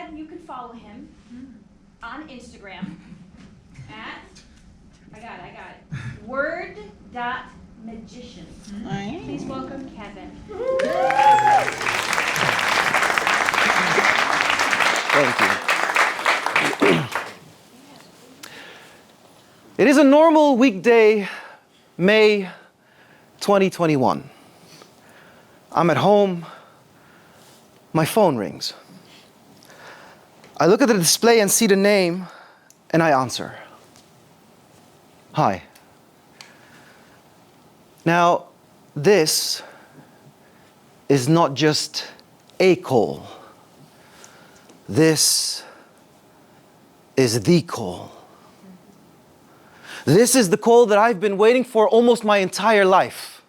ahead and you can follow him on Instagram at, I got it, word.magician. Please welcome Kevin. Thank you. It is a normal weekday, May 2021. I'm at home, my phone rings. I look at the display and see the name, and I answer. Hi. Now, this is not just a call. This is the call. This is the call that I've been waiting for almost my entire life.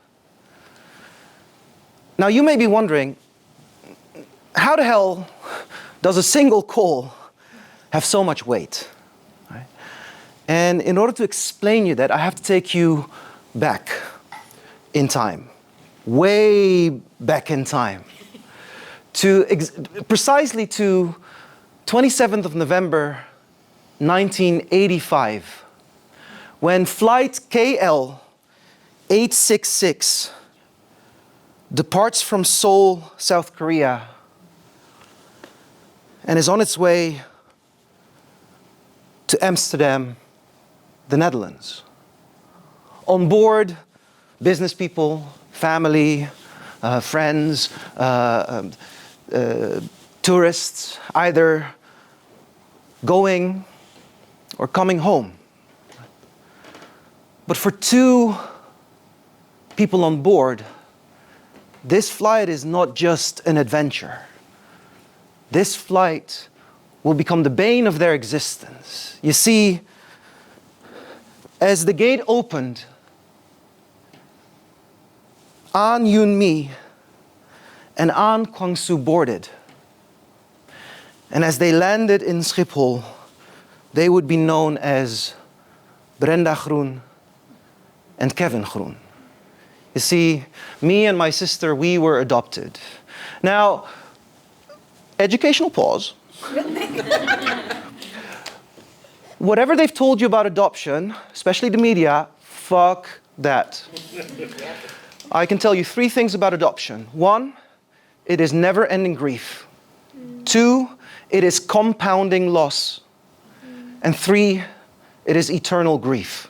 Now, you may be wondering, how the hell does a single call have so much weight? Right? And in order to explain you that, I have to take you back in time, way back in time, precisely to 27th of November, 1985, when flight KL 866 departs from Seoul, South Korea, and is on its way to Amsterdam, the Netherlands. On board, business people, family, friends, tourists, either going or coming home. But for two people on board, this flight is not just an adventure. This flight will become the bane of their existence. You see, as the gate opened, Ahn Mi and Ahn Kwang Soo boarded. And as they landed in Schiphol, they would be known as Brenda Groen and Kevin Groen. You see, me and my sister, we were adopted. Now, educational pause. Whatever they've told you about adoption, especially the media, fuck that. I can tell you three things about adoption. One, it is never-ending grief. Two, it is compounding loss. And three, it is eternal grief.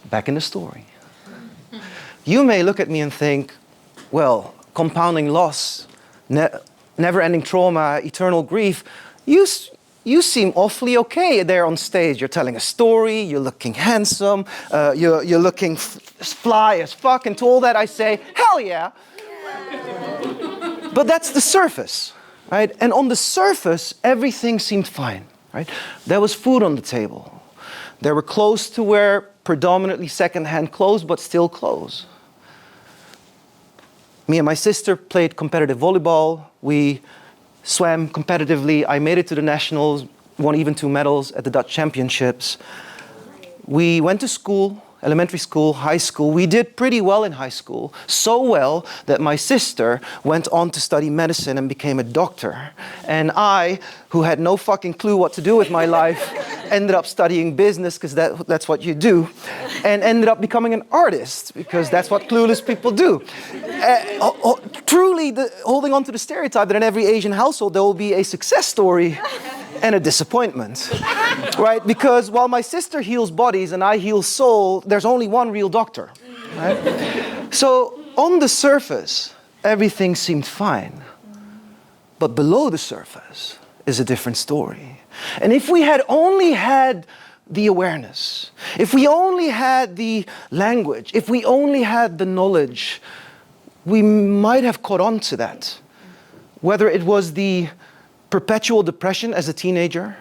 Back in the story. You may look at me and think, well, compounding loss, never-ending trauma, eternal grief, you seem awfully okay there on stage. You're telling a story, you're looking handsome, you're looking fly as fuck, and to all that I say, hell yeah. But that's the surface, right? And on the surface, everything seemed fine, right? There was food on the table. There were clothes to wear, predominantly second-hand clothes, but still clothes. Me and my sister played competitive volleyball. We swam competitively. I made it to the nationals, won even 2 medals at the Dutch championships. We went to school, elementary school, high school. We did pretty well in high school, so well that my sister went on to study medicine and became a doctor. And I, who had no fucking clue what to do with my life, ended up studying business, because that's what you do, and ended up becoming an artist, because that's what clueless people do. Truly holding on to the stereotype that in every Asian household there will be a success story and a disappointment, right? Because while my sister heals bodies and I heal soul, there's only one real doctor, right? So on the surface, everything seemed fine. But below the surface is a different story. And if we had only had the awareness, if we only had the language, if we only had the knowledge, we might have caught on to that. Whether it was the perpetual depression as a teenager,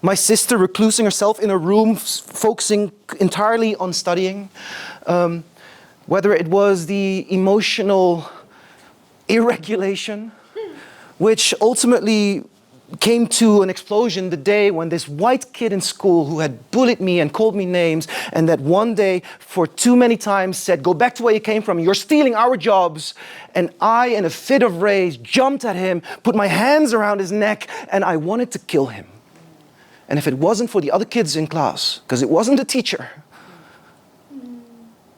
my sister reclusing herself in a room, focusing entirely on studying, whether it was the emotional irregulation, which ultimately came to an explosion the day when this white kid in school who had bullied me and called me names, and that one day for too many times said, go back to where you came from, you're stealing our jobs. And I, in a fit of rage, jumped at him, put my hands around his neck, and I wanted to kill him. And if it wasn't for the other kids in class, because it wasn't the teacher,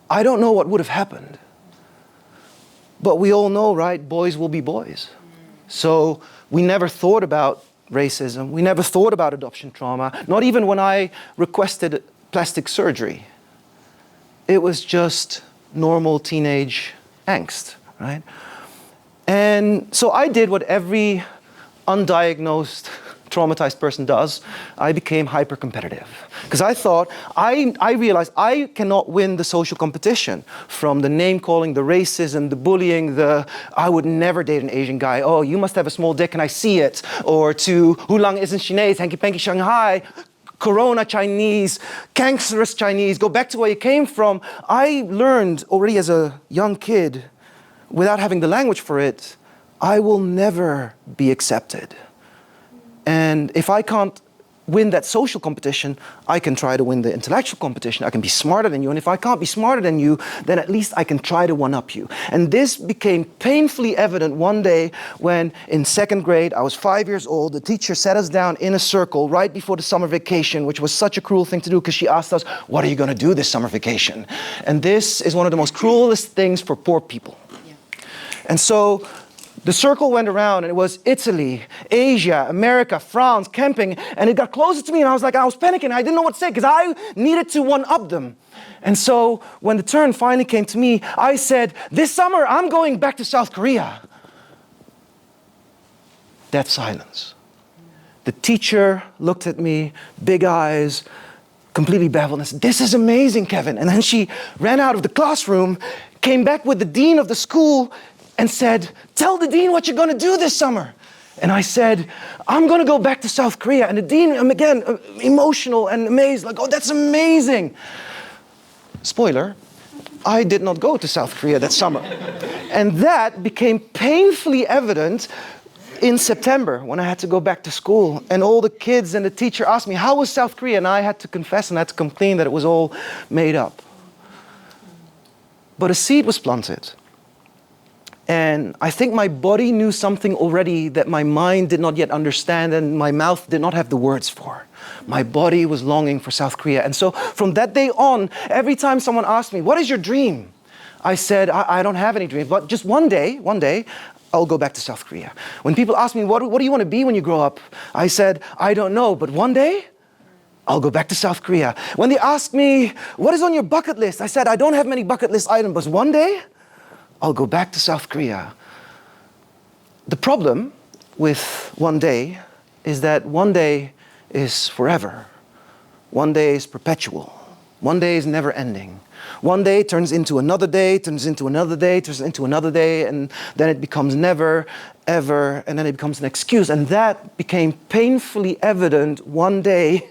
I don't know what would have happened. But we all know, right, boys will be boys. So we never thought about racism. We never thought about adoption trauma, not even when I requested plastic surgery. It was just normal teenage angst, right? And so I did what every undiagnosed traumatized person does. I became hyper-competitive. Because I thought, I realized I cannot win the social competition from the name-calling, the racism, the bullying, I would never date an Asian guy. Oh, you must have a small dick and I see it. Or to, hoe lang is een Chinees, hanky-panky Shanghai, Corona Chinese, cancerous Chinese, go back to where you came from. I learned already as a young kid, without having the language for it, I will never be accepted. And if I can't win that social competition, I can try to win the intellectual competition. I can be smarter than you. And if I can't be smarter than you, then at least I can try to one-up you. And this became painfully evident one day when in second grade, I was 5 years old, the teacher sat us down in a circle right before the summer vacation, which was such a cruel thing to do because she asked us, what are you going to do this summer vacation? And this is one of the most cruelest things for poor people. Yeah. And so the circle went around and it was Italy, Asia, America, France, camping, and it got closer to me and I was panicking. I didn't know what to say because I needed to one-up them. And so when the turn finally came to me, I said, this summer I'm going back to South Korea. Dead silence. The teacher looked at me, big eyes, completely baffled and said, this is amazing, Kevin. And then she ran out of the classroom, came back with the dean of the school, and said, tell the dean what you're going to do this summer. And I said, I'm going to go back to South Korea. And the dean, again, emotional and amazed, like, oh, that's amazing. Spoiler, I did not go to South Korea that summer. And that became painfully evident in September when I had to go back to school. And all the kids and the teacher asked me, how was South Korea? And I had to confess and I had to come clean that it was all made up. But a seed was planted. And I think my body knew something already that my mind did not yet understand and my mouth did not have the words for. My body was longing for South Korea. And so from that day on, every time someone asked me, what is your dream? I said, I don't have any dreams, but just one day, I'll go back to South Korea. When people ask me, what do you want to be when you grow up? I said, I don't know, but one day, I'll go back to South Korea. When they asked me, what is on your bucket list? I said, I don't have many bucket list items, but one day, I'll go back to South Korea. The problem with one day is that one day is forever. One day is perpetual. One day is never ending. One day turns into another day, turns into another day, turns into another day, and then it becomes never, ever, and then it becomes an excuse. And that became painfully evident one day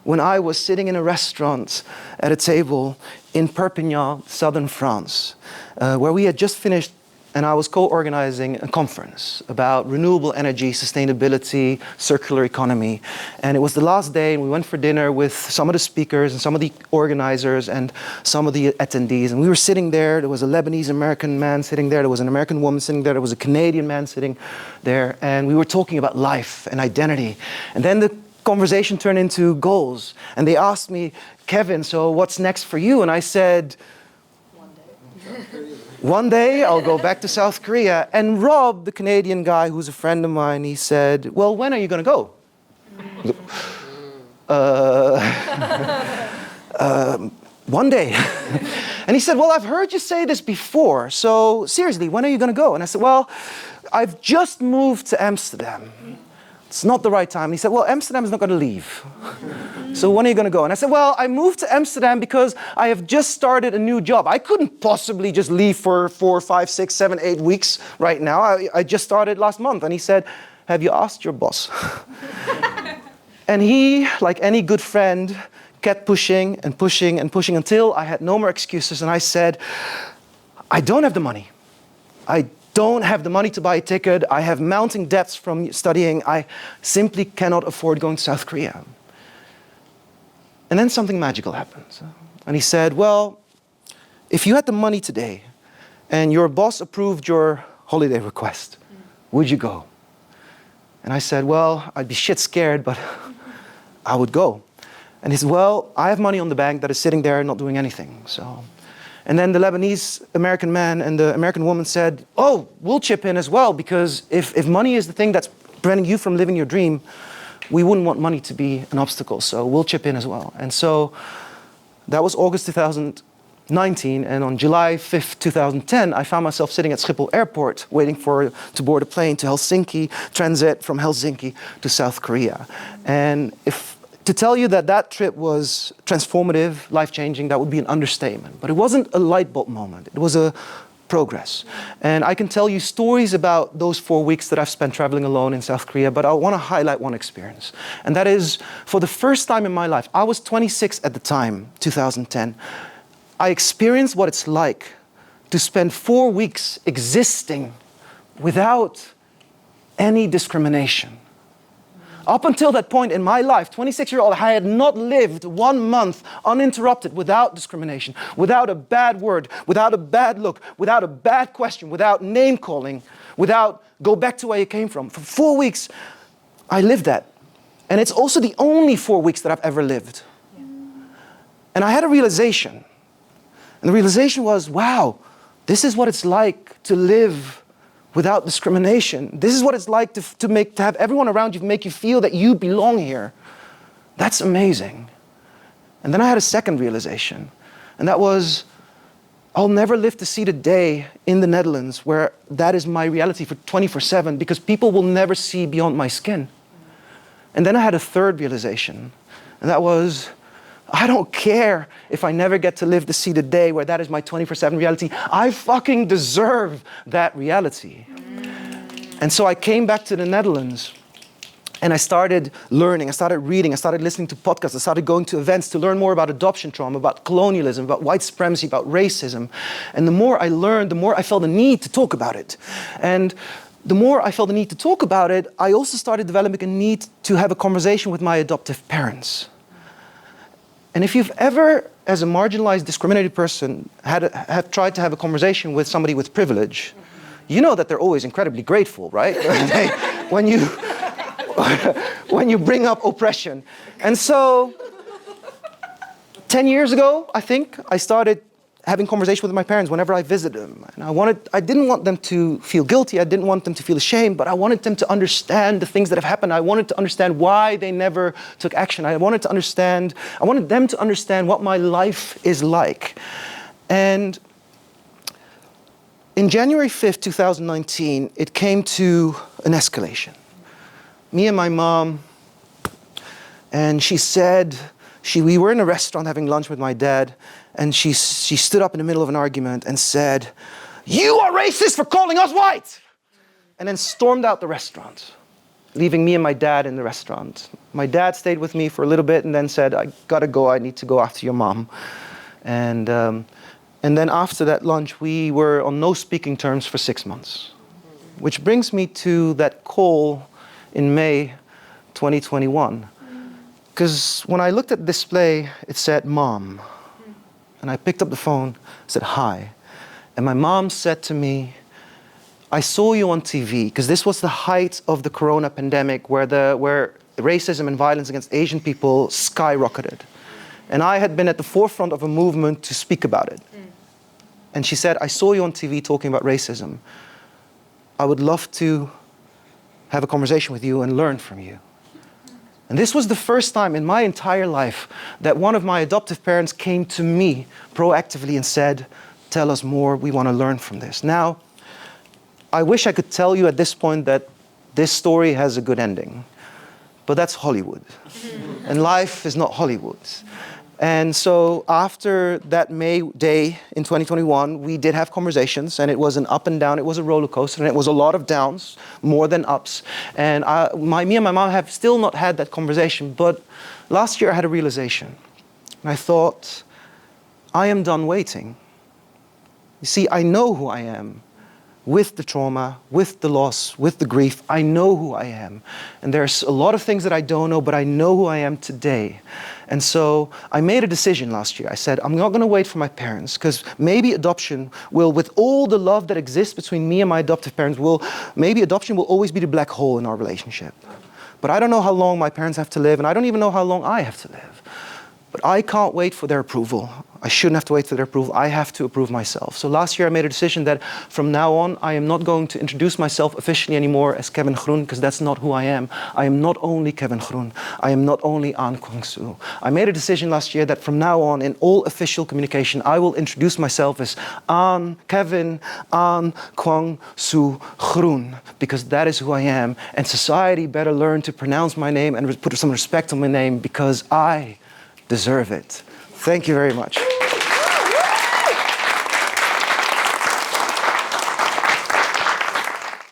when I was sitting in a restaurant at a table in Perpignan, southern France, where we had just finished and I was co-organizing a conference about renewable energy, sustainability, circular economy. And it was the last day and we went for dinner with some of the speakers and some of the organizers and some of the attendees. And we were sitting there was a Lebanese-American man sitting there was an American woman sitting there was a Canadian man sitting there. And we were talking about life and identity. And then the conversation turned into goals. And they asked me, Kevin, so what's next for you? And I said, one day I'll go back to South Korea. And Rob, the Canadian guy who's a friend of mine, he said, well, when are you going to go? One day. And he said, well, I've heard you say this before. So seriously, when are you going to go? And I said, well, I've just moved to Amsterdam. It's not the right time. And he said, well, Amsterdam is not going to leave. So when are you going to go? And I said, well, I moved to Amsterdam because I have just started a new job. I couldn't possibly just leave for 4, 5, 6, 7, 8 weeks right now. I just started last month. And he said, have you asked your boss? And he, like any good friend, kept pushing and pushing and pushing until I had no more excuses. And I said, I don't have the money. I don't have the money to buy a ticket. I have mounting debts from studying. I simply cannot afford going to South Korea. And then something magical happened. And he said, well, if you had the money today and your boss approved your holiday request, would you go? And I said, well, I'd be shit scared, but I would go. And he said, well, I have money on the bank that is sitting there not doing anything. So, and then the Lebanese American man and the American woman said, oh, we'll chip in as well, because if money is the thing that's preventing you from living your dream, we wouldn't want money to be an obstacle, so we'll chip in as well. And so that was August 2019, and on July 5th, 2010, I found myself sitting at Schiphol Airport waiting to board a plane to Helsinki, transit from Helsinki to South Korea. And to tell you that that trip was transformative, life-changing, that would be an understatement. But it wasn't a light bulb moment. It was a progress. And I can tell you stories about those 4 weeks that I've spent traveling alone in South Korea, but I want to highlight one experience. And that is, for the first time in my life, I was 26 at the time, 2010, I experienced what it's like to spend 4 weeks existing without any discrimination. Up until that point in my life, 26-year-old, I had not lived 1 month uninterrupted without discrimination, without a bad word, without a bad look, without a bad question, without name calling, without go back to where you came from. For 4 weeks, I lived that. And it's also the only 4 weeks that I've ever lived. Yeah. And I had a realization. And the realization was, wow, this is what it's like to live without discrimination. This is what it's like to have everyone around you make you feel that you belong here. That's amazing. And then I had a second realization, and that was, I'll never live to see the day in the Netherlands where that is my reality for 24/7, because people will never see beyond my skin. And then I had a third realization, and that was, I don't care if I never get to live to see the day where that is my 24/7 reality. I fucking deserve that reality. And so I came back to the Netherlands and I started learning, I started reading, I started listening to podcasts, I started going to events to learn more about adoption trauma, about colonialism, about white supremacy, about racism. And the more I learned, the more I felt the need to talk about it. And the more I felt the need to talk about it, I also started developing a need to have a conversation with my adoptive parents. And if you've ever, as a marginalized, discriminated person, have tried to have a conversation with somebody with privilege, you know that they're always incredibly grateful, right? when you bring up oppression. And so, 10 years ago, I think, I started having conversation with my parents whenever I visited them. And I didn't want them to feel guilty, I didn't want them to feel ashamed, but I wanted them to understand the things that have happened. I wanted to understand why they never took action. I wanted them to understand what my life is like. And in January 5th, 2019, it came to an escalation. Me and my mom, and she said, we were in a restaurant having lunch with my dad, and she stood up in the middle of an argument and said, "You are racist for calling us white!" And then stormed out the restaurant, leaving me and my dad in the restaurant. My dad stayed with me for a little bit and then said, "I gotta go, I need to go after your mom." And then after that lunch, we were on no speaking terms for 6 months. Which brings me to that call in May 2021. Because when I looked at the display, it said, "Mom." And I picked up the phone, said, "Hi." And my mom said to me, "I saw you on TV," because this was the height of the corona pandemic where racism and violence against Asian people skyrocketed. And I had been at the forefront of a movement to speak about it. And she said, "I saw you on TV talking about racism. I would love to have a conversation with you and learn from you." And this was the first time in my entire life that one of my adoptive parents came to me proactively and said, "Tell us more, we want to learn from this." Now, I wish I could tell you at this point that this story has a good ending, but that's Hollywood. And life is not Hollywood. And so after that May day in 2021, we did have conversations, and it was an up and down, it was a roller coaster, and it was a lot of downs, more than ups. And me and my mom have still not had that conversation, but last year I had a realization. And I thought, I am done waiting. You see, I know who I am. with the trauma, with the loss, with the grief. I know who I am. And there's a lot of things that I don't know, but I know who I am today. And so I made a decision last year. I said, I'm not going to wait for my parents, because maybe adoption will, with all the love that exists between me and my adoptive parents, maybe adoption will always be the black hole in our relationship. But I don't know how long my parents have to live, and I don't even know how long I have to live. But I can't wait for their approval. I shouldn't have to wait for their approval. I have to approve myself. So last year I made a decision that from now on I am not going to introduce myself officially anymore as Kevin Groen, because that's not who I am. I am not only Kevin Groen. I am not only Ahn Kwang Soo. I made a decision last year that from now on in all official communication I will introduce myself as Kevin Ahn Kwang Soo Groen, because that is who I am, and society better learn to pronounce my name and put some respect on my name, because I deserve it. Thank you very much.